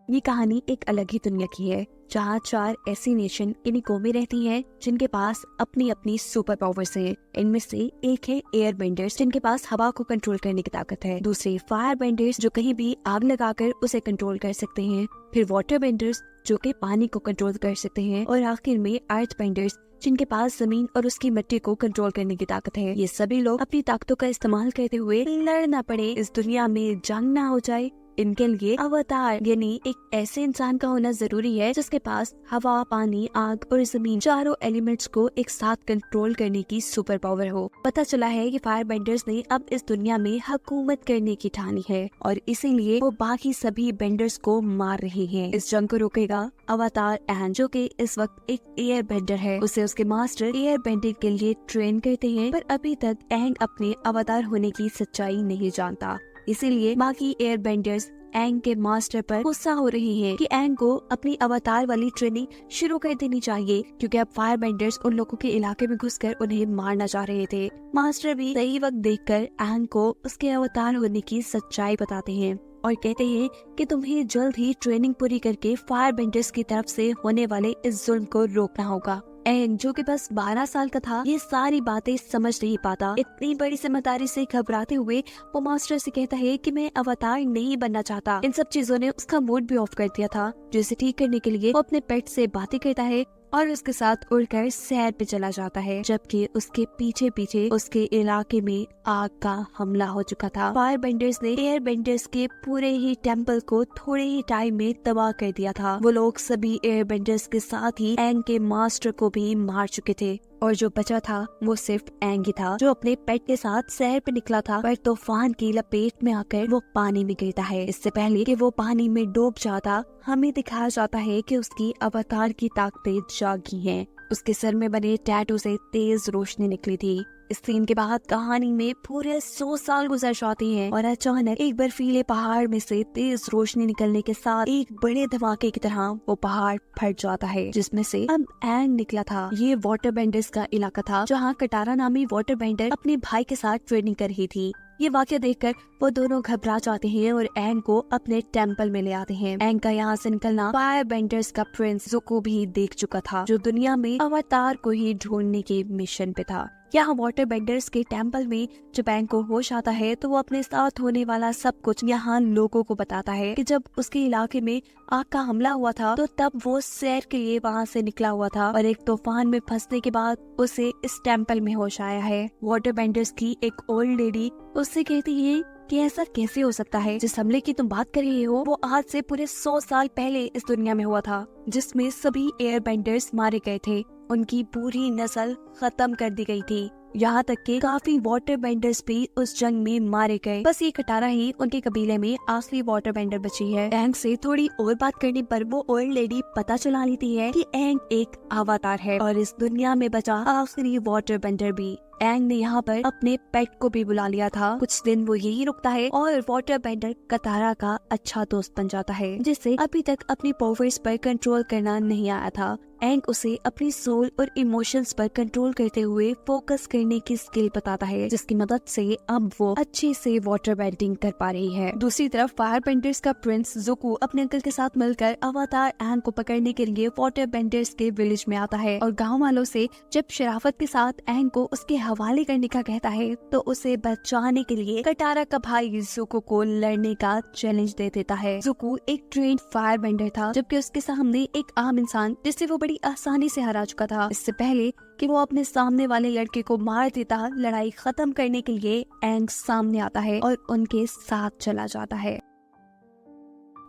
ये कहानी एक अलग ही दुनिया की है, जहाँ 4 ऐसी नेशन इनिको में रहती हैं जिनके पास अपनी अपनी सुपर पावर्स हैं। इनमें से एक है एयर बेंडर्स, जिनके पास हवा को कंट्रोल करने की ताकत है। दूसरे फायर बेंडर्स, जो कहीं भी आग लगाकर उसे कंट्रोल कर सकते हैं। फिर वाटर बेंडर्स, जो कि पानी को कंट्रोल कर सकते हैं। और आखिर में अर्थ बेंडर्स, जिनके पास जमीन और उसकी मिट्टी को कंट्रोल करने की ताकत है। ये सभी लोग अपनी ताकतों का इस्तेमाल करते हुए लड़ना पड़े, इस दुनिया में जंग ना हो जाए, इनके लिए अवतार यानी एक ऐसे इंसान का होना जरूरी है जिसके पास हवा, पानी, आग और जमीन चारों एलिमेंट्स को एक साथ कंट्रोल करने की सुपर पावर हो। पता चला है कि फायर बेंडर्स ने अब इस दुनिया में हुकूमत करने की ठानी है और इसीलिए वो बाकी सभी बेंडर्स को मार रहे हैं। इस जंग को रोकेगा अवतार एंग, जो कि इस वक्त एक एयर बेंडर है। उसे उसके मास्टर एयर बेंडिंग के लिए ट्रेन करते हैं, पर अभी तक एंग अपने अवतार होने की सच्चाई नहीं जानता। इसीलिए बाकी एयर बेंडर्स एंग के मास्टर पर गुस्सा हो रही हैं कि एंग को अपनी अवतार वाली ट्रेनिंग शुरू कर देनी चाहिए, क्योंकि अब फायर बेंडर्स उन लोगों के इलाके में घुसकर उन्हें मारना चाह रहे थे। मास्टर भी सही वक्त देखकर एंग को उसके अवतार होने की सच्चाई बताते हैं और कहते हैं कि तुम्हें जल्द ही ट्रेनिंग पूरी करके फायर बेंडर्स की तरफ से होने वाले इस जुल्म को रोकना होगा। एंग, जो कि बस 12 साल का था, ये सारी बातें समझ नहीं पाता। इतनी बड़ी जिम्मेदारी से घबराते हुए वो मास्टर से कहता है कि मैं अवतार नहीं बनना चाहता। इन सब चीजों ने उसका मूड भी ऑफ कर दिया था, जिसे ठीक करने के लिए वो अपने पेट से बातें करता है और उसके साथ उड़कर सैर पे चला जाता है, जबकि उसके पीछे पीछे उसके इलाके में आग का हमला हो चुका था। फायर बेंडर्स ने एयर बेंडर्स के पूरे ही टेम्पल को थोड़े ही टाइम में तबाह कर दिया था। वो लोग सभी एयर बेंडर्स के साथ ही एंग के मास्टर को भी मार चुके थे और जो बचा था वो सिर्फ एंग ही था, जो अपने पेट के साथ सैर पे निकला था। पर तूफान की लपेट में आकर वो पानी में गिरता है। इससे पहले कि वो पानी में डूब जाता, हमें दिखाया जाता है कि उसकी अवतार की ताकतें जागी हैं। उसके सर में बने टैटू से तेज रोशनी निकली थी। इस सीन के बाद कहानी में पूरे 100 साल गुजर जाते हैं और अचानक एक बर्फीले पहाड़ में से तेज रोशनी निकलने के साथ एक बड़े धमाके की तरह वो पहाड़ फट जाता है, जिसमें से अब एंग निकला था। ये वाटर बेंडर्स का इलाका था, जहाँ कटारा नामी वाटर बेंडर अपने भाई के साथ ट्रेनिंग कर रही थी। ये वाक्य देखकर वो दोनों घबरा जाते हैं और एंग को अपने टेम्पल में ले आते हैं। एंग का यहाँ से निकलना फायर बेंडर्स का प्रिंस ज़ुको भी देख चुका था, जो दुनिया में अवतार को ही ढूंढने के मिशन पे था। यहाँ वाटर बेंडर्स के टेम्पल में जब एंग को होश आता है तो वो अपने साथ होने वाला सब कुछ यहाँ लोगों को बताता है कि जब उसके इलाके में आग का हमला हुआ था तो तब वो सैर के लिए वहाँ से निकला हुआ था और एक तूफान में फंसने के बाद उसे इस टेम्पल में होश आया है। वाटर बेंडर्स की एक ओल्ड लेडी उससे कहती है कि ऐसा कैसे हो सकता है, जिस हमले की तुम बात कर रही हो वो आज से पूरे 100 साल पहले इस दुनिया में हुआ था, जिसमें सभी एयर बेंडर्स मारे गए थे। उनकी पूरी नस्ल खत्म कर दी गई थी, यहाँ तक कि काफी वाटर बेंडर्स भी उस जंग में मारे गए। बस ये कटारा ही उनके कबीले में आखिरी वाटर बेंडर बची है। एंग से थोड़ी और बात करने पर वो ओल्ड लेडी पता चला लेती है कि एंग एक अवतार है और इस दुनिया में बचा आखिरी वाटर बेंडर भी। एंग ने यहाँ पर अपने पेट को भी बुला लिया था। कुछ दिन वो यही रुकता है और वाटर बेंडर कतारा का अच्छा दोस्त बन जाता है, जिससे अभी तक अपनी पावर्स पर कंट्रोल करना नहीं आया था। एंग उसे अपनी सोल और इमोशंस पर कंट्रोल करते हुए फोकस करने की स्किल बताता है, जिसकी मदद से अब वो अच्छे से वाटर बेंडिंग कर पा रही है। दूसरी तरफ फायर बेंडर्स का प्रिंस ज़ुको अपने अंकल के साथ मिलकर अवतार एंग को पकड़ने के लिए वाटर बेंडर्स के विलेज में आता है और गाँव वालों से जब शराफत के साथ एंग को उसके हवाले करने का कहता है तो उसे बचाने के लिए कटारा का भाई ज़ुको को लड़ने का चैलेंज दे देता है। ज़ुको एक ट्रेंड फायर बेंडर था, जबकि उसके सामने एक आम इंसान जिससे वो बड़ी आसानी से हरा चुका था। इससे पहले कि वो अपने सामने वाले लड़के को मार देता, लड़ाई खत्म करने के लिए एंग सामने आता है और उनके साथ चला जाता है।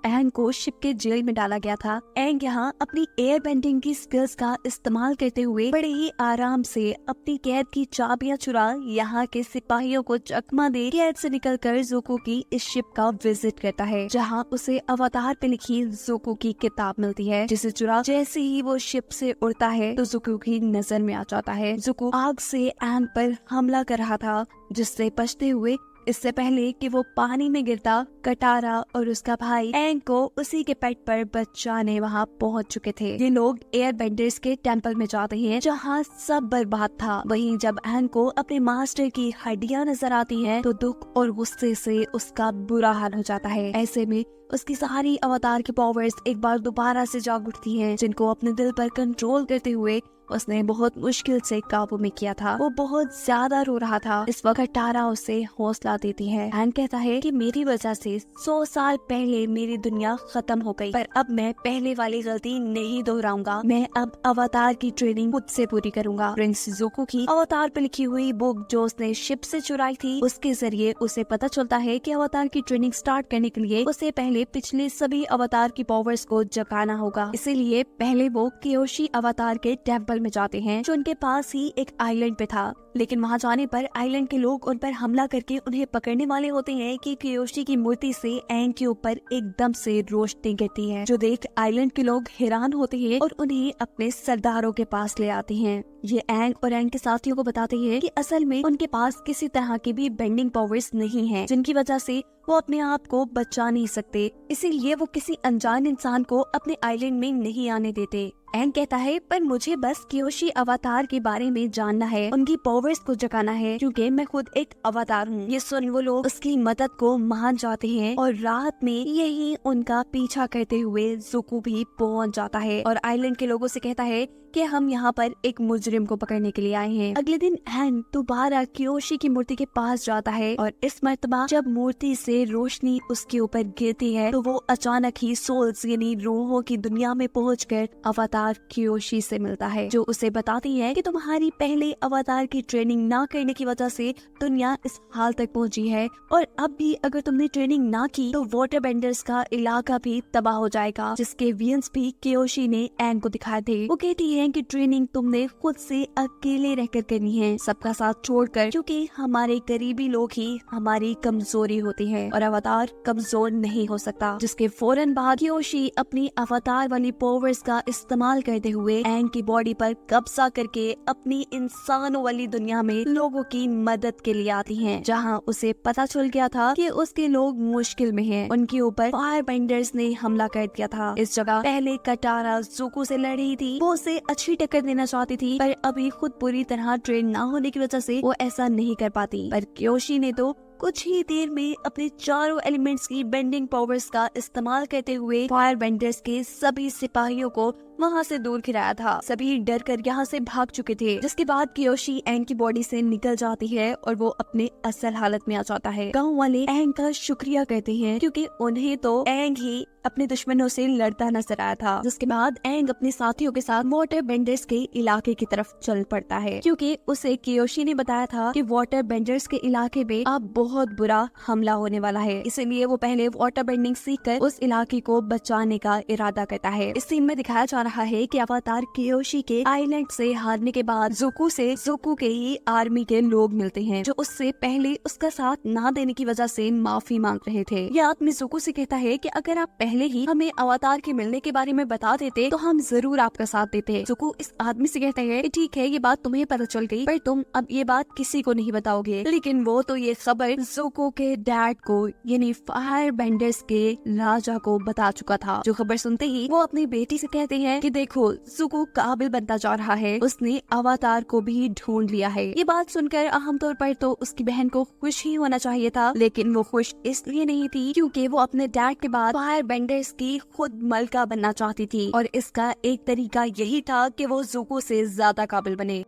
एंग को शिप के जेल में डाला गया था। एंग यहाँ अपनी एयर बेंडिंग की स्किल्स का इस्तेमाल करते हुए बड़े ही आराम से अपनी कैद की चाबियां चुरा यहाँ के सिपाहियों को चकमा दे कैद से निकलकर ज़ुको की इस शिप का विजिट करता है, जहाँ उसे अवतार पे लिखी ज़ुको की किताब मिलती है, जिसे चुरा जैसे ही वो शिप से उड़ता है तो ज़ुको की नजर में आ जाता है। ज़ुको आग से एंग पर हमला कर रहा था, जिससे बचते हुए इससे पहले कि वो पानी में गिरता, कटारा और उसका भाई एंग को उसी के पेट पर बचाने वहाँ पहुँच चुके थे। ये लोग एयर बेंडर्स के टेम्पल में जाते हैं जहाँ सब बर्बाद था। वहीं जब एंग को अपने मास्टर की हड्डियाँ नजर आती हैं तो दुख और गुस्से से उसका बुरा हाल हो जाता है। ऐसे में उसकी सारी अवतार की पावर्स एक बार दोबारा से जाग उठती हैं, जिनको अपने दिल पर कंट्रोल करते हुए उसने बहुत मुश्किल से काबू में किया था। वो बहुत ज्यादा रो रहा था। इस वक्त तारा उसे हौसला देती है। एंग कहता है कि मेरी वजह से 100 साल पहले मेरी दुनिया खत्म हो गई, पर अब मैं पहले वाली गलती नहीं दोहराऊंगा। मैं अब अवतार की ट्रेनिंग खुद से पूरी करूंगा। प्रिंस ज़ुको की अवतार पर लिखी हुई बुक जो उसने शिप से चुराई थी, उसके जरिए उसे पता चलता है कि अवतार की ट्रेनिंग स्टार्ट करने के लिए उसे पहले पिछले सभी अवतार की पावर्स को जगाना होगा। इसीलिए पहले वो कियोशी अवतार के टेम्पल में जाते हैं जो उनके पास ही एक आइलैंड पे था। लेकिन वहाँ जाने पर आइलैंड के लोग उन पर हमला करके उन्हें पकड़ने वाले होते हैं कि कियोशी की मूर्ति से एंग के ऊपर एकदम से रोशनी गिरती है, जो देख आइलैंड के लोग हैरान होते हैं और उन्हें अपने सरदारों के पास ले आते हैं। ये एंग और एंग के साथियों को बताते हैं कि असल में उनके पास किसी तरह की भी बेंडिंग पावर्स नहीं है, जिनकी वजह से वो अपने आप को बचा नहीं सकते। इसीलिए वो किसी अनजान इंसान को अपने आइलैंड में नहीं आने देते। एंग कहता है पर मुझे बस कियोशी अवतार के बारे में जानना है, उनकी पावर्स को जगाना है, क्योंकि मैं खुद एक अवतार हूँ। ये सुन वो लोग उसकी मदद को मान जाते हैं और रात में यही उनका पीछा करते हुए ज़ुको भी पहुँच जाता है और आइलैंड के लोगों से कहता है कि हम यहाँ पर एक मुजरिम को पकड़ने के लिए आए हैं। अगले दिन एंग दोबारा कियोशी की मूर्ति के पास जाता है और इस मर्तबा जब मूर्ति से रोशनी उसके ऊपर गिरती है तो वो अचानक ही सोल्स यानी रूहों की दुनिया में पहुंचकर अवतार कियोशी से मिलता है, जो उसे बताती है कि तुम्हारी पहले अवतार की ट्रेनिंग ना करने की वजह से दुनिया इस हाल तक पहुंची है और अब भी अगर तुमने ट्रेनिंग ना की तो वाटर बेंडर्स का इलाका भी तबाह हो जाएगा, जिसके विजन्स भी कियोशी ने एंग को दिखाए थे। वो कहती है कि ट्रेनिंग तुमने खुद से अकेले रहकर करनी है, सबका साथ छोड़कर, क्योंकि हमारे करीबी लोग ही हमारी कमजोरी होती है और अवतार कमजोर नहीं हो सकता। जिसके फौरन बाद कियोशी अपनी अवतार वाली पावर्स का इस्तेमाल करते हुए एंग की बॉडी पर कब्जा करके अपनी इंसानों वाली दुनिया में लोगों की मदद के लिए आती है, जहाँ उसे पता चल गया था कि उसके लोग मुश्किल में हैं। उनके ऊपर फायर बेंडर्स ने हमला कर दिया था। इस जगह पहले कटारा ज़ुको से लड़ रही थी, वो उसे अच्छी टक्कर देना चाहती थी, पर अभी खुद पूरी तरह ट्रेन ना होने की वजह से वो ऐसा नहीं कर पाती। पर कियोशी ने तो कुछ ही देर में अपने चारों एलिमेंट्स की बेंडिंग पावर्स का इस्तेमाल करते हुए फायर बेंडर्स के सभी सिपाहियों को वहाँ से दूर गिराया था। सभी डर कर यहाँ से भाग चुके थे, जिसके बाद कियोशी एंग की बॉडी से निकल जाती है और वो अपने असल हालत में आ जाता है। गाँव वाले एंग का शुक्रिया करते हैं क्योंकि उन्हें तो एंग ही अपने दुश्मनों से लड़ता नजर आया था। जिसके बाद एंग अपने साथियों के साथ वाटर बेंडर्स के इलाके की तरफ चल पड़ता है, क्योंकि उसे कियोशी ने बताया था कि वाटर बेंडर्स के इलाके में अब बहुत बुरा हमला होने वाला है। इसलिए वो पहले वाटर बेंडिंग सीखकर उस इलाके को बचाने का इरादा करता है। इस सीन में दिखाया जा रहा है कि अवतार कियोशी के आइलैंड से हारने के बाद ज़ुको के ही आर्मी के लोग मिलते हैं, जो उससे पहले उसका साथ ना देने की वजह से माफी मांग रहे थे। यह आदमी ज़ुको से कहता है कि अगर आप पहले ही हमें अवतार के मिलने के बारे में बता देते तो हम जरूर आपका साथ देते। ज़ुको इस आदमी से कहता है कि ठीक है, ये बात तुम्हें पता चल गई, पर तुम अब ये बात किसी को नहीं बताओगे। लेकिन वो तो ये खबर ज़ुको के डैड को यानी फायर बेंडर्स के राजा को बता चुका था, जो खबर सुनते ही वो अपनी बेटी से कहते हैं कि देखो ज़ुको काबिल बनता जा रहा है, उसने अवतार को भी ढूंढ लिया है। ये बात सुनकर आमतौर पर तो उसकी बहन को खुश ही होना चाहिए था, लेकिन वो खुश इसलिए नहीं थी क्योंकि वो अपने डैड के बाद फायर बेंडर्स की खुद मलका बनना चाहती थी और इसका एक तरीका यही था कि वो ज़ुको से ज्यादा काबिल बने।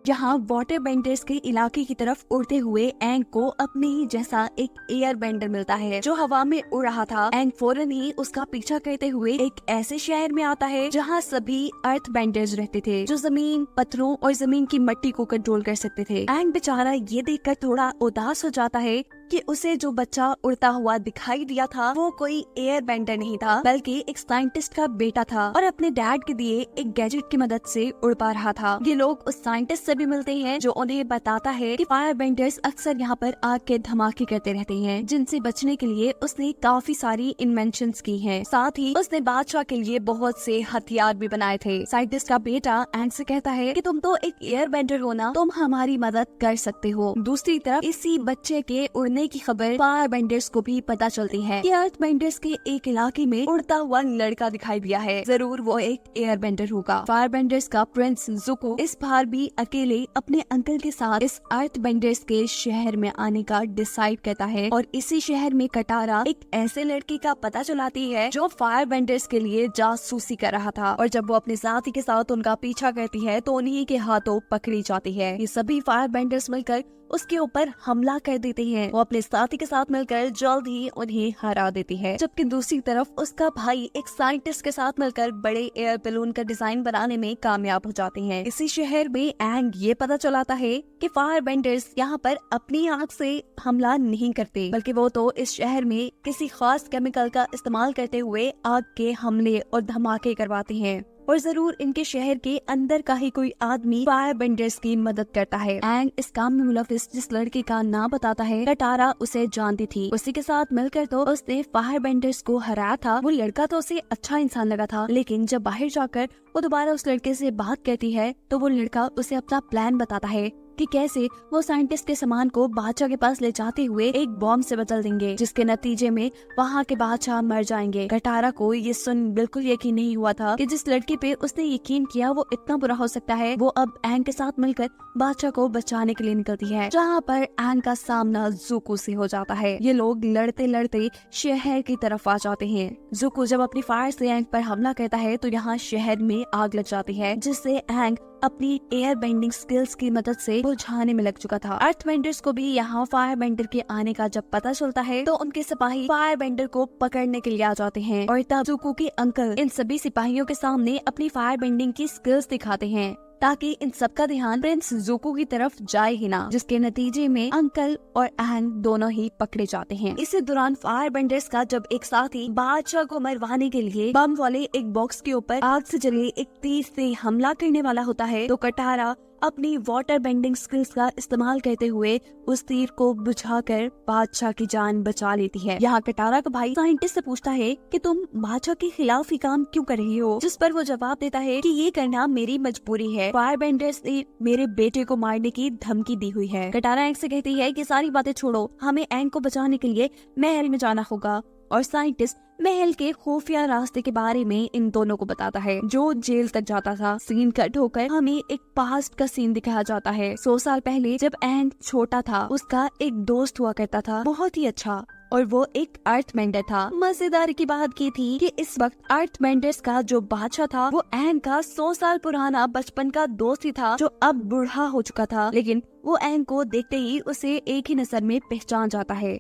जहाँ वाटर बेंडर्स के इलाके की तरफ उड़ते हुए एंग को अपने ही जैसा एक एयर बेंडर मिलता है जो हवा में उड़ रहा था। एंग फौरन ही उसका पीछा करते हुए एक ऐसे शहर में आता है जहाँ सभी अर्थ बेंडर्स रहते थे, जो जमीन, पत्थरों और जमीन की मिट्टी को कंट्रोल कर सकते थे। एंग बेचारा ये देखकर थोड़ा उदास हो जाता है कि उसे जो बच्चा उड़ता हुआ दिखाई दिया था वो कोई एयर बेंडर नहीं था, बल्कि एक साइंटिस्ट का बेटा था और अपने डैड के दिए एक गैजेट की मदद से उड़ पा रहा था। ये लोग उस साइंटिस्ट से भी मिलते हैं जो उन्हें बताता है कि फायर बेंडर्स अक्सर यहाँ पर आग के धमाके करते रहते हैं, जिनसे बचने के लिए उसने काफी सारी इन्वेंशंस की हैं। साथ ही उसने बादशाह के लिए बहुत से हथियार भी बनाए थे। साइंटिस्ट का बेटा एंग से कहता है कि तुम तो एक एयर बेंडर हो ना, तुम हमारी मदद कर सकते हो। दूसरी तरफ इसी बच्चे के उड़ने की खबर फायर बेंडर्स को भी पता चलती है कि अर्थ बेंडर्स के एक इलाके में उड़ता हुआ लड़का दिखाई दिया है, जरूर वो एक एयर बेंडर होगा। फायर बेंडर्स का प्रिंस ज़ुको इस बार भी अकेले अपने अंकल के साथ इस अर्थ बेंडर्स के शहर में आने का डिसाइड करता है और इसी शहर में कटारा एक ऐसे लड़के का पता चलाती है जो फायर बेंडर्स के लिए जासूसी कर रहा था, और जब वो अपने साथी के साथ उनका पीछा करती है तो उन्हीं के हाथों पकड़ी जाती है। ये सभी फायर बेंडर्स मिलकर उसके ऊपर हमला कर देते हैं। वो अपने साथी के साथ मिलकर जल्द ही उन्हें हरा देती है, जबकि दूसरी तरफ उसका भाई एक साइंटिस्ट के साथ मिलकर बड़े एयर बैलून का डिजाइन बनाने में कामयाब हो जाते हैं। इसी शहर में एंग ये पता चलाता है कि फायर बेंडर्स यहाँ पर अपनी आग से हमला नहीं करते, बल्कि वो तो इस शहर में किसी खास केमिकल का इस्तेमाल करते हुए आग के हमले और धमाके करवाते हैं, और जरूर इनके शहर के अंदर का ही कोई आदमी फायर बेंडर्स की मदद करता है। एंग इस काम में मुलविस जिस लड़के का नाम बताता है, कटारा उसे जानती थी। उसी के साथ मिलकर तो उसने फायर बेंडर्स को हराया था। वो लड़का तो उसे अच्छा इंसान लगा था, लेकिन जब बाहर जाकर वो दोबारा उस लड़के से बात करती है तो वो लड़का उसे अपना प्लान बताता है कि कैसे वो साइंटिस्ट के सामान को बादशाह के पास ले जाते हुए एक बॉम्ब से बदल देंगे, जिसके नतीजे में वहाँ के बादशाह मर जाएंगे। कटारा को ये सुन बिल्कुल यकीन नहीं हुआ था कि जिस लड़के पे उसने यकीन किया वो इतना बुरा हो सकता है। वो अब एंग के साथ मिलकर बादशाह को बचाने के लिए निकलती है, जहाँ पर एंग का सामना ज़ुको से हो जाता है। ये लोग लड़ते लड़ते शहर की तरफ आ जाते हैं। ज़ुको जब अपनी फायर से एंग पर हमला करता है तो यहाँ शहर में आग लग जाती है, जिससे एंग अपनी एयर बेंडिंग स्किल्स की मदद से बुझाने में लग चुका था। अर्थ बेंडर्स को भी यहाँ फायर बेंडर के आने का जब पता चलता है तो उनके सिपाही फायर बेंडर को पकड़ने के लिए आ जाते हैं, और तब ज़ुको के अंकल इन सभी सिपाहियों के सामने अपनी फायर बेंडिंग की स्किल्स दिखाते हैं, ताकि इन सबका ध्यान प्रिंस ज़ुको की तरफ जाए ही ना, जिसके नतीजे में अंकल और एंग दोनों ही पकड़े जाते हैं। इसी दौरान फायर बेंडर्स का जब एक साथी बादशाह को मरवाने के लिए बम वाले एक बॉक्स के ऊपर आग से जले एक तीर से हमला करने वाला होता है, तो कटारा अपनी वाटर बेंडिंग स्किल्स का इस्तेमाल करते हुए उस तीर को बुझाकर बादशाह की जान बचा लेती है। यहाँ कटारा का भाई साइंटिस्ट से पूछता है कि तुम बादशाह के खिलाफ ही काम क्यों कर रही हो, जिस पर वो जवाब देता है कि ये करना मेरी मजबूरी है। फायर बेंडर्स ने मेरे बेटे को मारने की धमकी दी हुई है। कटारा एंग से कहती है कि सारी बातें छोड़ो, हमें एंग को बचाने के लिए महल में जाना होगा, और साइंटिस्ट महल के खुफिया रास्ते के बारे में इन दोनों को बताता है जो जेल तक जाता था। सीन कट होकर हमें एक पास्ट का सीन दिखाया जाता है। 100 साल पहले जब एंग छोटा था, उसका एक दोस्त हुआ करता था, बहुत ही अच्छा, और वो एक अर्थ बेंडर था। मजेदार की बात ये थी कि इस वक्त अर्थ बेंडर्स का जो बादशाह था वो एंग का 100 साल पुराना बचपन का दोस्त ही था, जो अब बूढ़ा हो चुका था, लेकिन वो एंग को देखते ही उसे एक ही नजर में पहचान जाता है।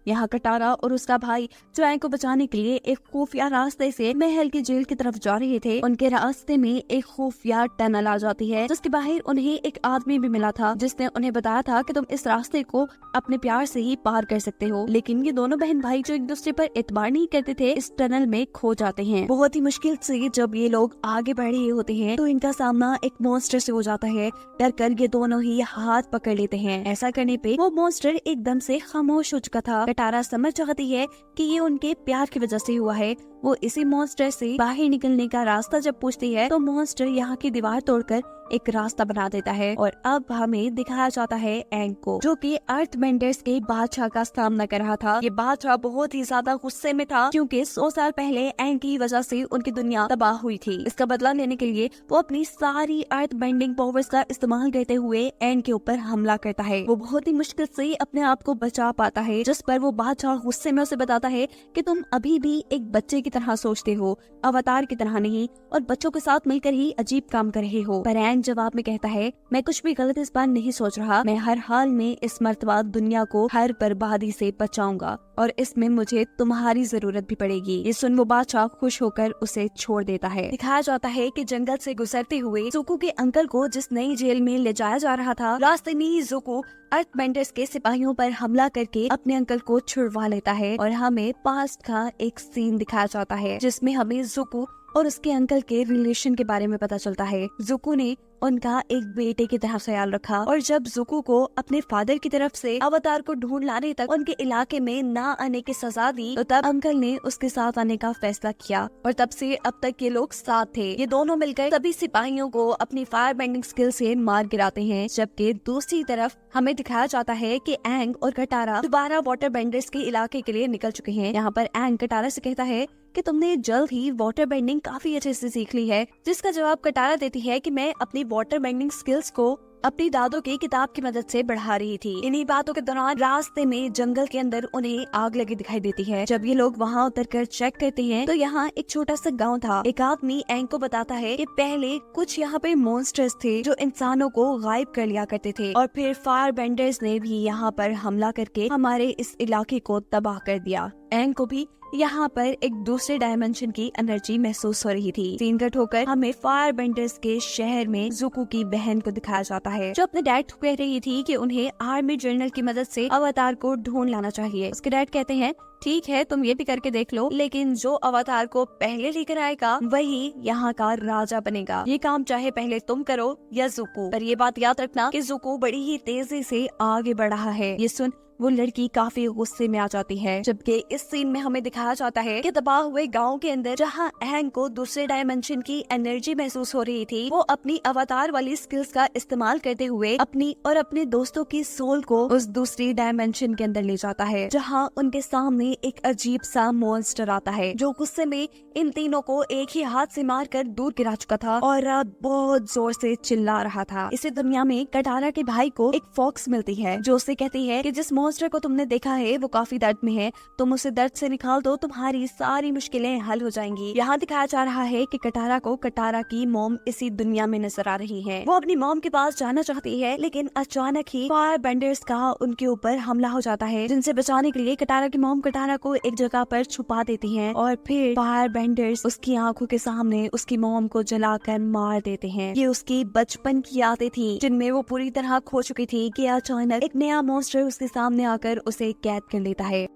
यहाँ कटारा और उसका भाई जो एंग को बचाने के लिए एक खुफिया रास्ते से महल की जेल की तरफ जा रहे थे, उनके रास्ते में एक खुफिया टनल आ जाती है, जिसके बाहर उन्हें एक आदमी भी मिला था, जिसने उन्हें बताया था कि तुम इस रास्ते को अपने प्यार से ही पार कर सकते हो। लेकिन ये दोनों बहन भाई जो एक दूसरे पर एतबार नहीं करते थे, इस टनल में खो जाते हैं। बहुत ही मुश्किल से जब ये लोग आगे बढ़ रहे होते हैं तो इनका सामना एक मॉन्स्टर से हो जाता है। डर कर ये दोनों ही हाथ पकड़ लेते हैं। ऐसा करने पे वो मॉन्स्टर एकदम से खामोश हो चुका था। कटारा समझ जाती है कि ये उनके प्यार की वजह से हुआ है। वो इसी मॉन्स्टर से बाहर निकलने का रास्ता जब पूछती है तो मॉन्स्टर यहाँ की दीवार तोड़कर एक रास्ता बना देता है, और अब हमें दिखाया जाता है एंग को, जो कि अर्थ बेंडर्स के बादशाह का सामना कर रहा था। ये बादशाह बहुत ही ज्यादा गुस्से में था, क्योंकि 100 साल पहले एंग की वजह से उनकी दुनिया तबाह हुई थी। इसका बदला लेने के लिए वो अपनी सारी अर्थ बेंडिंग पावर्स का इस्तेमाल करते हुए एंग के ऊपर हमला करता है। वो बहुत ही मुश्किल से अपने आप को बचा पाता है, जिस पर वो बादशाह गुस्से में उसे बताता है कि तुम अभी भी एक बच्चे की तरह सोचते हो, अवतार की तरह नहीं, और बच्चों के साथ मिलकर ही अजीब काम कर रहे हो। पर एंग एंग जवाब में कहता है, मैं कुछ भी गलत इस बार नहीं सोच रहा, मैं हर हाल में इस मर्तबा दुनिया को हर बर्बादी से बचाऊंगा और इसमें मुझे तुम्हारी जरूरत भी पड़ेगी। ये सुन वो बादशाह खुश होकर उसे छोड़ देता है। दिखाया जाता है कि जंगल से गुजरते हुए ज़ुको के अंकल को जिस नई जेल में ले जाया जा रहा था, रास्ते में ही ज़ुको अर्थबेंडर्स के सिपाहियों पर हमला करके अपने अंकल को छुड़वा लेता है और हमें पास्ट का एक सीन दिखाया जाता है जिसमें हमें ज़ुको और उसके अंकल के रिलेशन के बारे में पता चलता है। ज़ुको ने उनका एक बेटे की तरह ख्याल रखा और जब ज़ुको को अपने फादर की तरफ से अवतार को ढूंढ लाने तक उनके इलाके में ना आने की सजा दी, तो तब अंकल ने उसके साथ आने का फैसला किया और तब से अब तक ये लोग साथ थे। ये दोनों मिलकर सभी सिपाहियों को अपनी फायर बेंडिंग स्किल से मार गिराते हैं, जबकि दूसरी तरफ हमें दिखाया जाता है कि एंग और कटारा दोबारा वाटर बेंडर्स के इलाके के लिए निकल चुके हैं। यहाँ पर एंग कटारा से कहता है कि तुमने जल्द ही वाटर बेंडिंग काफी अच्छे से सीख ली है, जिसका जवाब कटारा देती है कि मैं अपनी वाटर बेंडिंग स्किल्स को अपनी दादों की किताब की मदद से बढ़ा रही थी। इन्हीं बातों के दौरान रास्ते में जंगल के अंदर उन्हें आग लगी दिखाई देती है। जब ये लोग वहाँ उतरकर चेक करते हैं तो यहाँ एक छोटा सा गांव था। एक आदमी एंग को बताता है कि पहले कुछ यहाँ पे मॉन्स्टर्स थे जो इंसानों को गायब कर लिया करते थे और फिर फायर बेंडर्स ने भी यहाँ पर हमला करके हमारे इस इलाके को तबाह कर दिया। एंग को भी यहाँ पर एक दूसरे डायमेंशन की एनर्जी महसूस हो रही थी। सीन कट होकर हमें फायर बेंडर्स के शहर में ज़ुको की बहन को दिखाया जाता है, जो अपने डैड को कह रही थी कि उन्हें आर्मी जर्नल की मदद से अवतार को ढूंढ लाना चाहिए। उसके डैड कहते हैं, ठीक है तुम ये भी करके देख लो, लेकिन जो अवतार को पहले लेकर आएगा वही यहाँ का राजा बनेगा। ये काम चाहे पहले तुम करो या ज़ुको, पर ये बात याद रखना कि ज़ुको बड़ी ही तेजी से आगे बढ़ रहा है। ये सुन वो लड़की काफी गुस्से में आ जाती है, जबकि इस सीन में हमें दिखाया जाता है कि तबाह हुए गांव के अंदर जहां एंग को दूसरे डायमेंशन की एनर्जी महसूस हो रही थी, वो अपनी अवतार वाली स्किल्स का इस्तेमाल करते हुए अपनी और अपने दोस्तों की सोल को उस दूसरी डायमेंशन के अंदर ले जाता है, जहां उनके सामने एक अजीब सा मॉन्स्टर आता है जो गुस्से में इन तीनों को एक ही हाथ से मारकर दूर गिरा चुका था और बहुत जोर से चिल्ला रहा था। इसी दुनिया में कटारा के भाई को एक फॉक्स मिलती है जो उसे कहती है कि जिस मॉन्स्टर को तुमने देखा है वो काफी दर्द में है, तुम उसे दर्द से निकाल दो, तुम्हारी सारी मुश्किलें हल हो जाएंगी। यहाँ दिखाया जा रहा है कि कटारा को कटारा की मॉम इसी दुनिया में नजर आ रही है। वो अपनी मॉम के पास जाना चाहती है, लेकिन अचानक ही फायर बेंडर्स का उनके ऊपर हमला हो जाता है, जिनसे बचाने के लिए कटारा की मॉम कटारा को एक जगह पर छुपा देती है और फिर फायर बेंडर्स उसकी आंखों के सामने उसकी मॉम को जलाकर मार देते हैं। ये उसकी बचपन की यादें थी जिनमें वो पूरी तरह खो चुकी थी कि अचानक एक नया मॉन्स्टर उसके सामने आकर उसे कैद कर लेता है।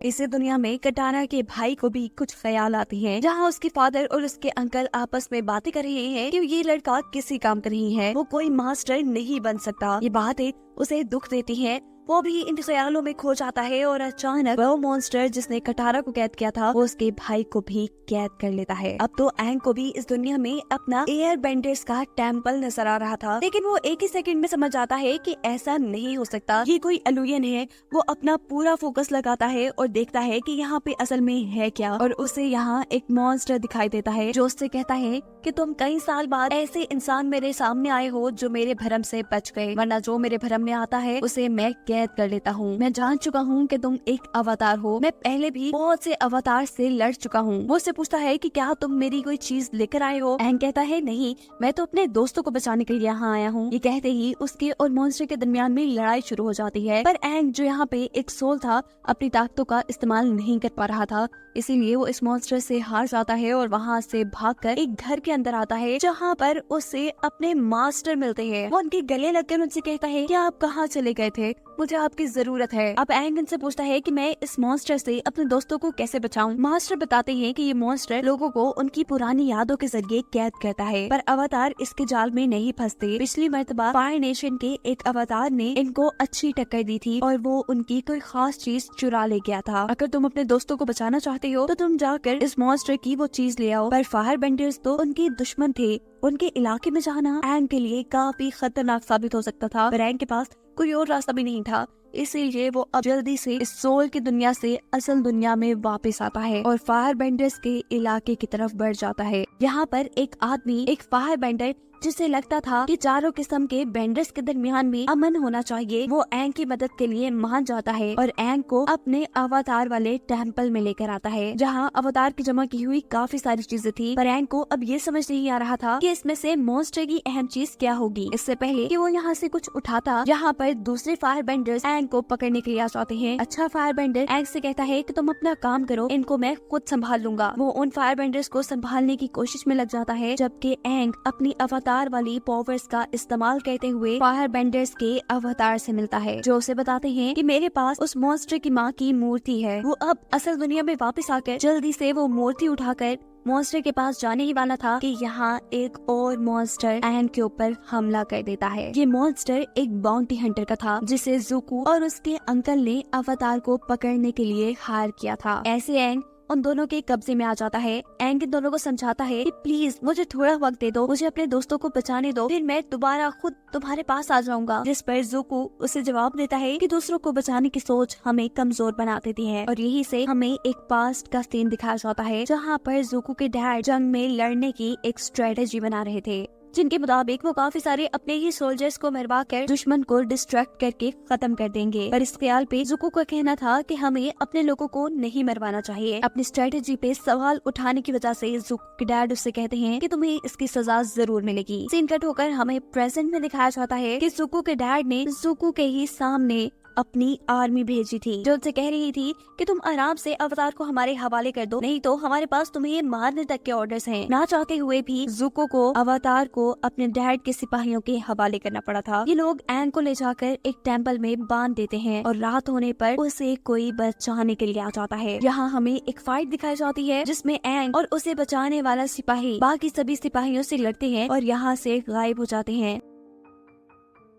इसी दुनिया में कटारा के भाई को भी कुछ ख्याल आते हैं, जहाँ उसके फादर और उसके अंकल आपस में बातें कर रहे हैं कि ये लड़का किसी काम का नहीं है, वो कोई मास्टर नहीं बन सकता। ये बातें उसे दुख देती हैं। वो भी इन ख्यालों में खो जाता है और अचानक वो मॉन्स्टर जिसने कटारा को कैद किया था वो उसके भाई को भी कैद कर लेता है। अब तो एंग को भी इस दुनिया में अपना एयर बेंडर्स का टेम्पल नजर आ रहा था, लेकिन वो एक ही सेकंड में समझ जाता है कि ऐसा नहीं हो सकता, ये कोई इल्यूजन है। वो अपना पूरा फोकस लगाता है और देखता है कि यहाँ पे असल में है क्या, और उसे यहाँ एक मॉन्स्टर दिखाई देता है जो उससे कहता है कि तुम कई साल बाद ऐसे इंसान मेरे सामने आए हो जो मेरे भरम से बच गए, वरना जो मेरे भरम में आता है उसे मैं कैद कर लेता हूँ। मैं जान चुका हूँ कि तुम एक अवतार हो, मैं पहले भी बहुत से अवतार से लड़ चुका हूँ। वो उससे पूछता है कि क्या तुम मेरी कोई चीज लेकर आए हो? एंग कहता है नहीं, मैं तो अपने दोस्तों को बचाने के लिए यहाँ आया हूँ। ये कहते ही उसके और मॉन्स्टर के दरमियान में लड़ाई शुरू हो जाती है, पर एंग जो यहाँ पे एक सोल था अपनी ताकतों का इस्तेमाल नहीं कर पा रहा था, इसीलिए वो इस मॉन्स्टर से हार जाता है और वहाँ से भागकर एक घर के अंदर आता है जहाँ पर उसे अपने मास्टर मिलते हैं। वो उनके गले लगकर उनसे कहता है कि आप कहाँ चले गए थे, मुझे आपकी जरूरत है। अब एंग उनसे पूछता है कि मैं इस मॉन्स्टर से अपने दोस्तों को कैसे बचाऊं। मास्टर बताते हैं कि ये मॉन्स्टर लोगों को उनकी पुरानी यादों के जरिए कैद करता है, पर अवतार इसके जाल में नहीं फंसते। पिछली मर्तबा फायर नेशन के एक अवतार ने इनको अच्छी टक्कर दी थी और वो उनकी कोई खास चीज चुरा ले गया था। अगर तुम अपने दोस्तों को बचाना चाहते हो तो तुम जाकर इस मॉन्स्टर की वो चीज ले आओ। पर फायर बेंडर्स तो उनके दुश्मन थे, उनके इलाके में जाना एंग के लिए काफी खतरनाक साबित हो सकता था, पर एंग के पास कोई और रास्ता भी नहीं था। इसीलिए वो अब जल्दी से इस सोल की दुनिया से असल दुनिया में वापस आता है और फायर बेंडर्स के इलाके की तरफ बढ़ जाता है। यहाँ पर एक आदमी, एक फायर बेंडर जिसे लगता था कि चारों किस्म के बेंडर्स के दरमियान में अमन होना चाहिए, वो एंग की मदद के लिए मान जाता है और एंग को अपने अवतार वाले टेम्पल में लेकर आता है, जहाँ अवतार की जमा की हुई काफी सारी चीजें थी। पर एंग को अब ये समझ नहीं आ रहा था कि इसमें से मॉन्स्टर की अहम चीज क्या होगी। इससे पहले कि वो यहाँ से कुछ उठाता, यहाँ पर दूसरे फायर बेंडर्स एंग को पकड़ने के लिए आ जाते हैं। अच्छा फायर बेंडर एंग से कहता है कि तुम अपना काम करो, इनको मैं खुद संभाल लूंगा। वो उन फायर बेंडर्स को संभालने की कोशिश में लग जाता है, जबकि एंग अपनी अवतार वाली पावर्स का इस्तेमाल करते हुए फायर बेंडर्स के अवतार से मिलता है, जो उसे बताते हैं कि मेरे पास उस मॉन्स्टर की माँ की मूर्ति है। वो अब असल दुनिया में वापस आकर जल्दी से वो मूर्ति उठाकर मॉन्स्टर के पास जाने ही वाला था कि यहाँ एक और मॉन्स्टर एंग के ऊपर हमला कर देता है। ये मॉन्स्टर एक बाउंटी हंटर का था, जिसे ज़ुको और उसके अंकल ने अवतार को पकड़ने के लिए हायर किया था। ऐसे एंग उन दोनों के कब्जे में आ जाता है। एंग इन दोनों को समझाता है कि प्लीज मुझे थोड़ा वक्त दे दो, मुझे अपने दोस्तों को बचाने दो, फिर मैं दोबारा खुद तुम्हारे पास आ जाऊंगा। जिस पर ज़ुको उसे जवाब देता है कि दूसरों को बचाने की सोच हमें कमजोर बना देती है। और यही से हमें एक पास्ट का सीन दिखाया जाता है, जहाँ पर ज़ुको के डैड जंग में लड़ने की एक स्ट्रेटेजी बना रहे थे, जिनके मुताबिक वो काफी सारे अपने ही सोल्जर्स को मरवा कर दुश्मन को डिस्ट्रैक्ट करके खत्म कर देंगे। पर इस ख्याल पे ज़ुको का कहना था कि हमें अपने लोगों को नहीं मरवाना चाहिए। अपनी स्ट्रेटेजी पे सवाल उठाने की वजह से ज़ुको के डैड उससे कहते हैं कि तुम्हें इसकी सजा जरूर मिलेगी। सीन कट होकर हमें प्रेजेंट में दिखाया जाता है कि ज़ुको के डैड ने ज़ुको के ही सामने अपनी आर्मी भेजी थी, जो उनसे कह रही थी कि तुम आराम से अवतार को हमारे हवाले कर दो, नहीं तो हमारे पास तुम्हें मारने तक के ऑर्डर्स हैं। ना चाहते हुए भी ज़ुको को अवतार को अपने डैड के सिपाहियों के हवाले करना पड़ा था। ये लोग एंग को ले जाकर एक टेम्पल में बांध देते हैं और रात होने पर उसे कोई बचाने के लिए आ जाता है। यहाँ हमें एक फाइट दिखाई जाती है, जिसमें एंग और उसे बचाने वाला सिपाही बाकी सभी सिपाहियों से लड़ते हैं और यहाँ से गायब हो जाते हैं।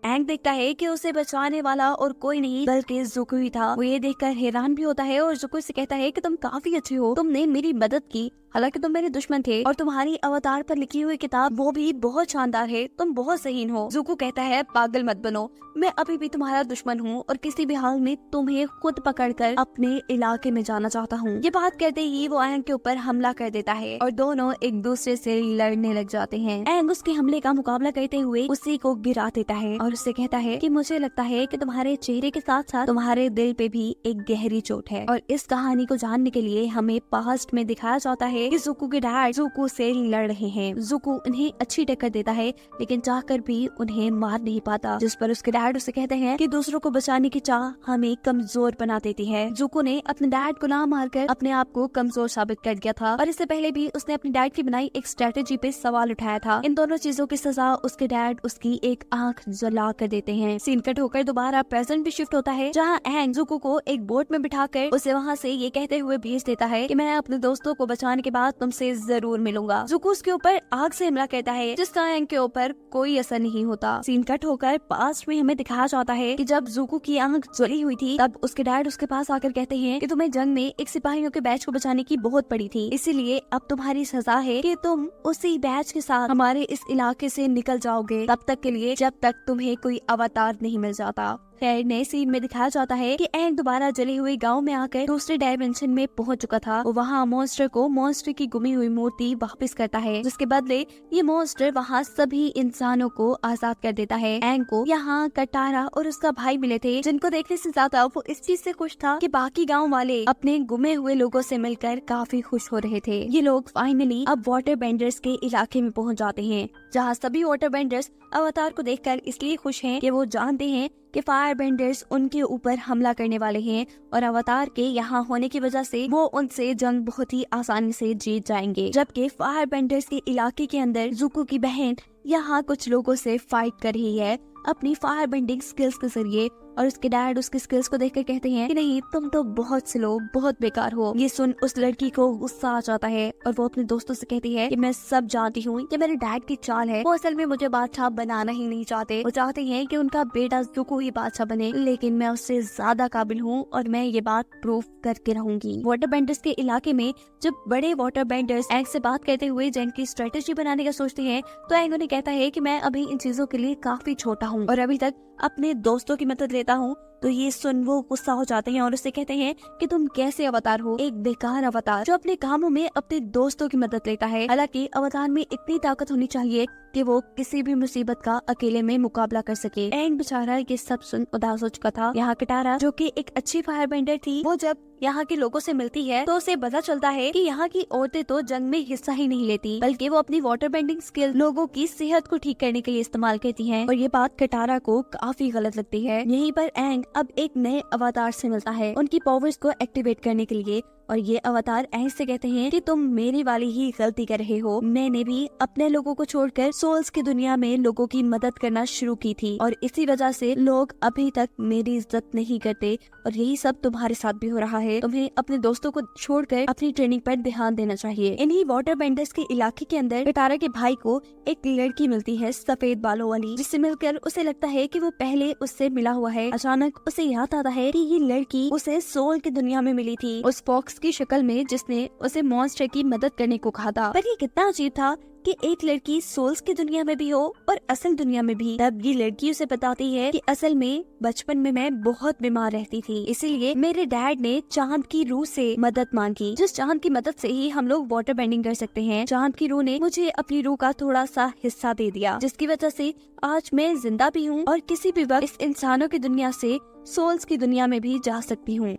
एंग देखता है कि उसे बचाने वाला और कोई नहीं बल्कि ज़ुको ही था। वो ये देखकर हैरान भी होता है और ज़ुको से कहता है कि तुम काफी अच्छे हो, तुमने मेरी मदद की, हालांकि तुम मेरे दुश्मन थे, और तुम्हारी अवतार पर लिखी हुई किताब वो भी बहुत शानदार है, तुम बहुत सहीन हो। ज़ुको कहता है पागल मत बनो, मैं अभी भी तुम्हारा दुश्मन हूँ और किसी भी हाल में तुम्हें खुद पकड़कर अपने इलाके में जाना चाहता हूँ। ये बात कहते ही वो एंग के ऊपर हमला कर देता है और दोनों एक दूसरे से लड़ने लग जाते हैं। एंग उसके हमले का मुकाबला करते हुए उसी को गिरा देता है और उससे कहता है कि मुझे लगता है कि तुम्हारे चेहरे के साथ साथ तुम्हारे दिल पे भी एक गहरी चोट है। और इस कहानी को जानने के लिए हमें पास्ट में दिखाया जाता है कि ज़ुको के डैड ज़ुको से लड़ रहे हैं। ज़ुको उन्हें अच्छी टक्कर देता है, लेकिन चाहकर भी उन्हें मार नहीं पाता, जिस पर उसके डैड उसे कहते हैं कि दूसरों को बचाने की चाह हमें कमजोर बना देती है। ज़ुको ने अपने डैड को ना मारकर अपने आप को कमजोर साबित कर दिया था और इससे पहले भी उसने अपने डैड की बनाई एक स्ट्रेटेजी पे सवाल उठाया था। इन दोनों चीजों की सजा उसके डैड उसकी एक आंख जला कर देते हैं। सीन कट होकर दोबारा प्रेजेंट भी शिफ्ट होता है, जहाँ एंग ज़ुको को एक बोट में बिठाकर उसे वहाँ से ये कहते हुए भेज देता है कि मैं अपने दोस्तों को बचाने के बाद तुमसे जरूर मिलूंगा। ज़ुको उसके ऊपर आग से हमला करता है, जिसका एंग के ऊपर कोई असर नहीं होता। सीन कट होकर पास्ट में हमें दिखाया जाता है कि जब ज़ुको की आंख जली हुई थी, तब उसके डैड उसके पास आकर कहते हैं कि तुम्हें जंग में एक सिपाहियों के बैच को बचाने की बहुत पड़ी थी, इसीलिए अब तुम्हारी सजा है कि तुम उसी बैच के साथ हमारे इस इलाके से निकल जाओगे, तब तक के लिए जब तक तुम्हें कोई अवतार नहीं मिल जाता। खैर नए सीन में दिखाया जाता है कि एंग दोबारा जले हुए गांव में आकर दूसरे डायमेंशन में पहुंच चुका था। वो वहाँ मॉन्स्टर को मॉन्स्टर की गुमी हुई मूर्ति वापस करता है, जिसके बदले ये मॉन्स्टर वहाँ सभी इंसानों को आजाद कर देता है। एंग को यहाँ कटारा और उसका भाई मिले थे, जिनको देखने से ज्यादा वो इस चीज से खुश था कि बाकी गाँव वाले अपने गुमे हुए लोगों से मिलकर काफी खुश हो रहे थे। ये लोग फाइनली अब वाटर बेंडर्स के इलाके में पहुँच जाते हैं, जहाँ सभी वाटर बेंडर्स अवतार को देखकर इसलिए खुश हैं कि वो जानते हैं कि फायर बेंडर्स उनके ऊपर हमला करने वाले हैं और अवतार के यहाँ होने की वजह से वो उनसे जंग बहुत ही आसानी से जीत जाएंगे। जबकि फायर बेंडर्स के इलाके के अंदर ज़ुको की बहन यहाँ कुछ लोगों से फाइट कर रही है अपनी फायर बेंडिंग स्किल्स के जरिए, और उसके डैड उसकी स्किल्स को देखकर कहते हैं कि नहीं, तुम तो बहुत स्लो, बहुत बेकार हो। ये सुन उस लड़की को गुस्सा आ जाता है और वो अपने दोस्तों से कहती है कि मैं सब जानती हूँ, ये मेरे डैड की चाल है, वो असल में मुझे बादशाह बनाना ही नहीं चाहते, वो चाहते हैं कि उनका बेटा ज़ुको ही बादशाह बने, लेकिन मैं उससे ज्यादा काबिल हूँ और मैं ये बात प्रूव करके रहूंगी। वाटर बेंडर्स के इलाके में जब बड़े वाटर बेंडर्स एंग से बात करते हुए जंग की स्ट्रेटेजी बनाने का सोचते हैं, तो एंग उन्हें कहता है कि मैं अभी इन चीजों के लिए काफी छोटा हूँ और अभी तक अपने दोस्तों की मदद लेता हूँ, तो ये सुन वो गुस्सा हो जाते हैं और उससे कहते हैं कि तुम कैसे अवतार हो, एक बेकार अवतार जो अपने कामों में अपने दोस्तों की मदद लेता है। हालांकि अवतार में इतनी ताकत होनी चाहिए कि वो किसी भी मुसीबत का अकेले में मुकाबला कर सके। एंग बेचारा ये सब सुन उदास हो चुका था। यहाँ कटारा जो कि एक अच्छी फायर बेंडर थी, वो जब यहाँ के लोगों से मिलती है तो उसे पता चलता है कि यहाँ की औरतें तो जंग में हिस्सा ही नहीं लेती, बल्कि वो अपनी वाटर बेंडिंग स्किल लोगों की सेहत को ठीक करने के लिए इस्तेमाल करती हैं। और ये बात कटारा को काफी गलत लगती है। यहीं पर एंग अब एक नए अवतार से मिलता है उनकी पावर्स को एक्टिवेट करने के लिए, और ये अवतार एंग से कहते हैं कि तुम मेरी वाली ही गलती कर रहे हो। मैंने भी अपने लोगों को छोड़कर सोल्स की दुनिया में लोगों की मदद करना शुरू की थी और इसी वजह से लोग अभी तक मेरी इज्जत नहीं करते, और यही सब तुम्हारे साथ भी हो रहा है। तुम्हें अपने दोस्तों को छोड़कर अपनी ट्रेनिंग पर ध्यान देना चाहिए। इन्हीं वाटर बेंडर्स के इलाके के अंदर कटारा के भाई को एक लड़की मिलती है सफेद बालों वाली, जिससे मिलकर उसे लगता है कि वो पहले उससे मिला हुआ है। अचानक उसे याद आता है कि ये लड़की उसे सोल की दुनिया में मिली थी, उस फॉक्स की शक्ल में जिसने उसे मॉन्स्टर की मदद करने को कहा था। पर ये कितना अजीब था कि एक लड़की सोल्स की दुनिया में भी हो और असल दुनिया में भी। तब ये लड़की उसे बताती है कि असल में बचपन में मैं बहुत बीमार रहती थी, इसीलिए मेरे डैड ने चांद की रूह से मदद मांगी, जिस चांद की मदद से ही हम लोग वाटर बेंडिंग कर सकते हैं। चांद की रूह ने मुझे अपनी रूह का थोड़ा सा हिस्सा दे दिया, जिसकी वजह से आज मैं जिंदा भी हूँ और किसी भी वक्त इस इंसानों की दुनिया से सोल्स की दुनिया में भी जा सकती हूँ।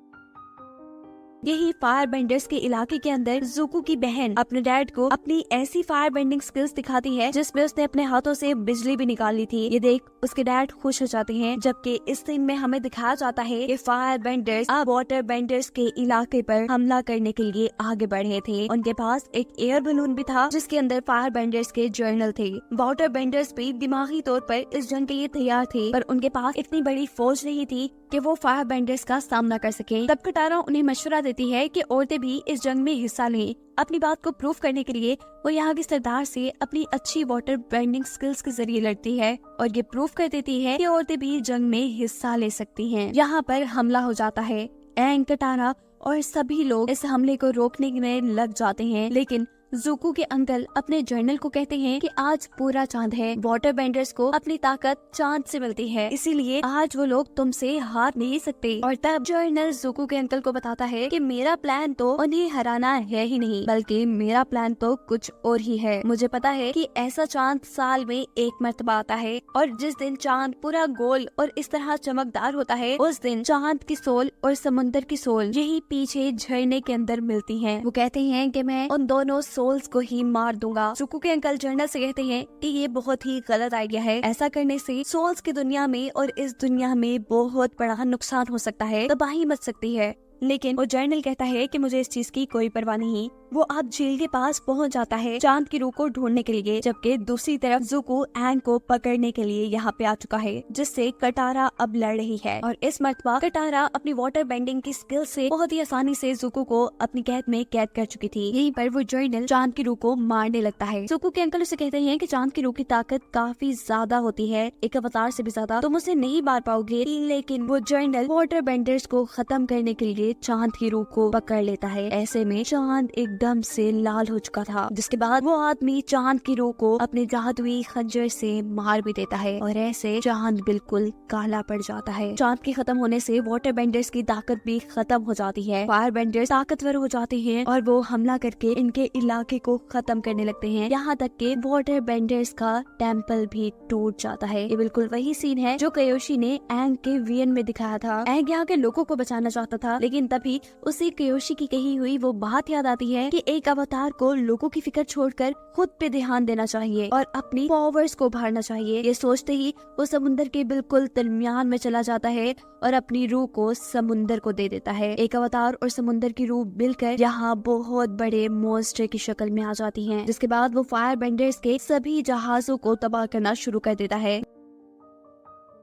यही फायर बेंडर्स के इलाके के अंदर ज़ुको की बहन अपने डैड को अपनी ऐसी फायर बेंडिंग स्किल्स दिखाती है जिसमें उसने अपने हाथों से बिजली भी निकाल ली थी। ये देख उसके डैड खुश हो जाते हैं, जबकि इस सीन में हमें दिखाया जाता है कि फायर बेंडर्स अब वाटर बेंडर्स के इलाके पर हमला करने के लिए आगे बढ़े थे। उनके पास एक एयर बलून भी था जिसके अंदर फायर बेंडर्स के जर्नल थे। वाटर बेंडर्स भी दिमागी तौर पर इस जंग के लिए तैयार थे, पर उनके पास इतनी बड़ी फौज नहीं थी कि वो फायर बेंडर्स का सामना कर सके। तब कटारा उन्हें मशवरा देती है कि औरतें भी इस जंग में हिस्सा लें। अपनी बात को प्रूव करने के लिए वो यहाँ के सरदार से अपनी अच्छी वाटर बेंडिंग स्किल्स के जरिए लड़ती है और ये प्रूव कर देती है कि औरतें भी जंग में हिस्सा ले सकती हैं। यहाँ पर हमला हो जाता है। एंग, कटारा और सभी लोग इस हमले को रोकने में लग जाते हैं, लेकिन ज़ुको के अंकल अपने जर्नल को कहते हैं कि आज पूरा चांद है। वाटर बेंडर्स को अपनी ताकत चांद से मिलती है, इसीलिए आज वो लोग तुमसे हार नहीं सकते। और तब जर्नल ज़ुको के अंकल को बताता है कि मेरा प्लान तो उन्हें हराना है ही नहीं, बल्कि मेरा प्लान तो कुछ और ही है। मुझे पता है कि ऐसा चांद साल में एक मर्तबा आता है, और जिस दिन चांद पूरा गोल और इस तरह चमकदार होता है, उस दिन चांद की सोल और समुद्र की सोल यही पीछे झरने के अंदर मिलती है। वो कहते हैं कि मैं उन दोनों सोल्स को ही मार दूंगा। ज़ुको के अंकल जर्नल से कहते हैं कि ये बहुत ही गलत आइडिया है। ऐसा करने से सोल्स की दुनिया में और इस दुनिया में बहुत बड़ा नुकसान हो सकता है, तबाही मच सकती है। लेकिन वो जर्नल कहता है कि मुझे इस चीज की कोई परवाह नहीं। वो अब झील के पास पहुंच जाता है चांद की रूह को ढूंढने के लिए, जबकि दूसरी तरफ ज़ुको एंग को पकड़ने के लिए यहाँ पे आ चुका है, जिससे कटारा अब लड़ रही है। और इस मर्तबा कटारा अपनी वाटर बेंडिंग की स्किल से बहुत ही आसानी से ज़ुको को अपनी कैद में कैद कर चुकी थी। यहीं पर वो जर्नल चांद की रूह को मारने लगता है। ज़ुको के अंकल उसे कहते हैं कि चांद की रूह की ताकत काफी ज्यादा होती है, एक अवतार से भी ज्यादा, तुम उसे नहीं मार पाओगे। लेकिन वो जर्नल वाटर बेंडर्स को खत्म करने के लिए चांद की रूह को पकड़ लेता है। ऐसे में चांद एकदम से लाल हो चुका था, जिसके बाद वो आदमी चांद की रूह को अपने जादुई खंजर से मार भी देता है और ऐसे चांद बिल्कुल काला पड़ जाता है। चांद के खत्म होने से वाटर बेंडर्स की ताकत भी खत्म हो जाती है। फायर बेंडर्स ताकतवर हो जाते हैं और वो हमला करके इनके इलाके को खत्म करने लगते हैं। यहाँ तक के वाटर बेंडर्स का टेम्पल भी टूट जाता है। ये बिल्कुल वही सीन है जो कियोशी ने एंग के वीएन में दिखाया था। एंग यहाँ के लोगों को बचाना चाहता था, लेकिन तभी उसे कियोशी की कही हुई वो बात याद आती है कि एक अवतार को लोगों की फिक्र छोड़कर खुद पे ध्यान देना चाहिए और अपनी पावर्स को उभारना चाहिए। ये सोचते ही वो समुंदर के बिल्कुल दरमियान में चला जाता है और अपनी रूह को समुंदर को दे देता है। एक अवतार और समुंदर की रूह मिलकर यहाँ बहुत बड़े मॉन्स्टर की शक्ल में आ जाती हैं, जिसके बाद वो फायर बेंडर्स के सभी जहाजों को तबाह करना शुरू कर देता है।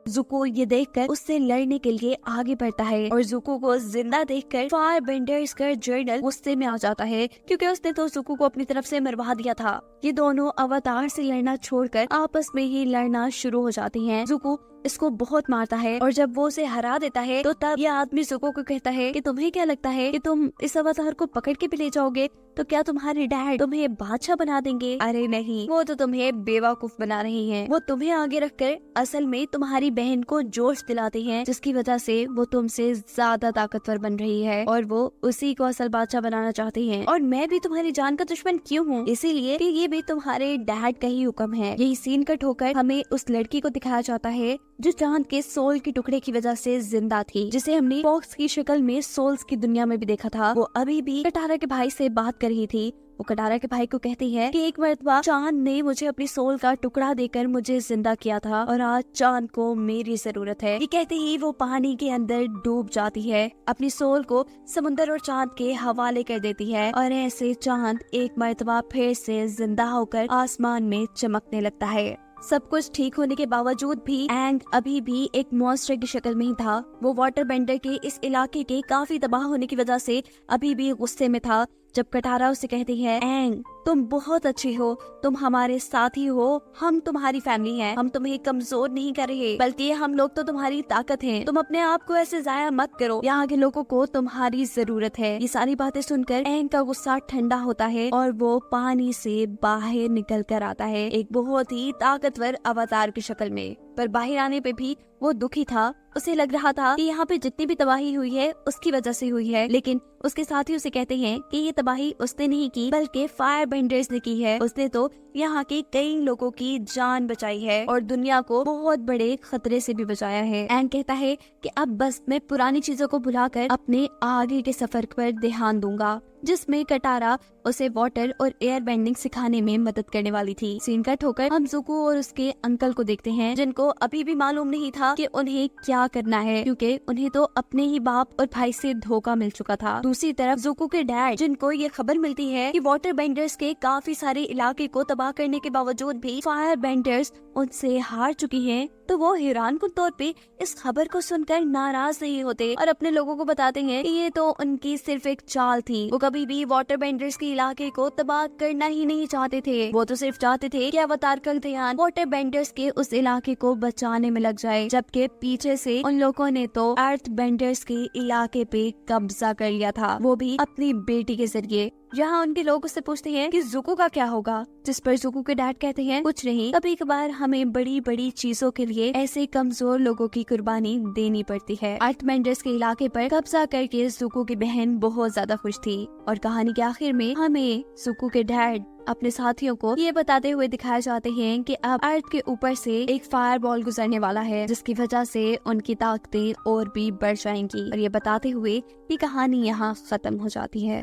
ज़ुको ये देखकर उससे लड़ने के लिए आगे बढ़ता है और ज़ुको को जिंदा देखकर फायर बेंडर्स का जर्नल गुस्से में आ जाता है, क्योंकि उसने तो ज़ुको को अपनी तरफ से मरवा दिया था। ये दोनों अवतार से लड़ना छोड़कर आपस में ही लड़ना शुरू हो जाती हैं। ज़ुको इसको बहुत मारता है और जब वो उसे हरा देता है तो तब ये आदमी ज़ुको को कहता है कि तुम्हें क्या लगता है कि तुम इस अवतार को पकड़ के भी ले जाओगे? तो क्या तुम्हारे डैड तुम्हें बादशाह बना देंगे? अरे नहीं, वो तो तुम्हें बेवकूफ बना रही हैं। वो तुम्हें आगे रखकर असल में तुम्हारी बहन को जोश दिलाते हैं, जिसकी वजह से वो तुमसे ज्यादा ताकतवर बन रही है और वो उसी को असल बादशाह बनाना चाहती हैं। और मैं भी तुम्हारी जान का दुश्मन क्यों हूँ? इसीलिए कि ये भी तुम्हारे डैड का ही हुक्म है। यही सीन कट होकर हमें उस लड़की को दिखाया जाता है जो चांद के सोल के टुकड़े की वजह से जिंदा थी, जिसे हमने फॉक्स की शक्ल में सोल्स की दुनिया में भी देखा था। वो अभी भी कटारा के भाई से बात कर रही थी। वो कटारा के भाई को कहती है कि एक मर्तबा चांद ने मुझे अपनी सोल का टुकड़ा देकर मुझे जिंदा किया था और आज चांद को मेरी जरूरत है। ये कहते ही वो पानी के अंदर डूब जाती है, अपनी सोल को समुंदर और चांद के हवाले कर देती है और ऐसे चांद एक मर्तबा फिर से जिंदा होकर आसमान में चमकने लगता है। सब कुछ ठीक होने के बावजूद भी एंग अभी भी एक मॉन्स्टर की शक्ल में ही था। वो वाटर बेंडर के इस इलाके के काफी तबाह होने की वजह से अभी भी गुस्से में था। जब कटारा उसे कहती है, एंग तुम बहुत अच्छी हो, तुम हमारे साथी हो, हम तुम्हारी फैमिली हैं, हम तुम्हें कमजोर नहीं कर रहे, बल्कि हम लोग तो तुम्हारी ताकत हैं। तुम अपने आप को ऐसे जाया मत करो, यहाँ के लोगों को तुम्हारी जरूरत है। ये सारी बातें सुनकर एंग का गुस्सा ठंडा होता है और वो पानी से बाहर निकल कर आता है, एक बहुत ही ताकतवर अवतार की शक्ल में। पर बाहर आने पे भी वो दुखी था। उसे लग रहा था कि यहाँ पे जितनी भी तबाही हुई है उसकी वजह से हुई है, लेकिन उसके साथी उसे कहते हैं कि ये तबाही उसने नहीं की बल्कि फायर बेंडर्स ने की है। उसने तो यहाँ के कई लोगों की जान बचाई है और दुनिया को बहुत बड़े खतरे से भी बचाया है। एंग कहता है कि अब बस मैं पुरानी चीजों को भुलाकर अपने आगे के सफर पर ध्यान दूंगा, जिसमें कटारा उसे वाटर और एयर बेंडिंग सिखाने में मदद करने वाली थी। सीन कट होकर हम जुको और उसके अंकल को देखते हैं, जिनको अभी भी मालूम नहीं था कि उन्हें क्या करना है, क्योंकि उन्हें तो अपने ही बाप और भाई से धोखा मिल चुका था। दूसरी तरफ जुको के डैड, जिनको ये खबर मिलती है कि वाटर बेंडर्स के काफी सारे इलाके को तबाह करने के बावजूद भी फायर बेंडर्स उनसे हार चुकी हैं, तो वो हैरानकुन तौर पे इस खबर को सुनकर नाराज नहीं होते और अपने लोगों को बताते हैं कि ये तो उनकी सिर्फ एक चाल थी। वो कभी भी वाटर बेंडर्स के इलाके को तबाह करना ही नहीं चाहते थे। वो तो सिर्फ चाहते थे कि अवतार का ध्यान वाटर बेंडर्स के उस इलाके को बचाने में लग जाए, जबकि पीछे से उन लोगों ने तो अर्थ बेंडर्स के इलाके पे कब्जा कर लिया था, वो भी अपनी बेटी के जरिए। यहाँ उनके लोग उससे पूछते हैं कि जुको का क्या होगा, जिस पर जुको के डैड कहते हैं कुछ नहीं, कभी कभार हमें बड़ी बड़ी चीजों के लिए ऐसे कमजोर लोगों की कुर्बानी देनी पड़ती है। अर्थ बेंडर्स के इलाके पर कब्जा करके जुको की बहन बहुत ज्यादा खुश थी और कहानी के आखिर में हमें जुको के डैड अपने साथियों को ये बताते हुए दिखाए जाते हैं कि अब अर्थ के ऊपर से एक फायर बॉल गुजरने वाला है, जिसकी वजह से उनकी ताकतें और भी बढ़ जाएंगी। और ये बताते हुए ये कहानी यहाँ खत्म हो जाती है।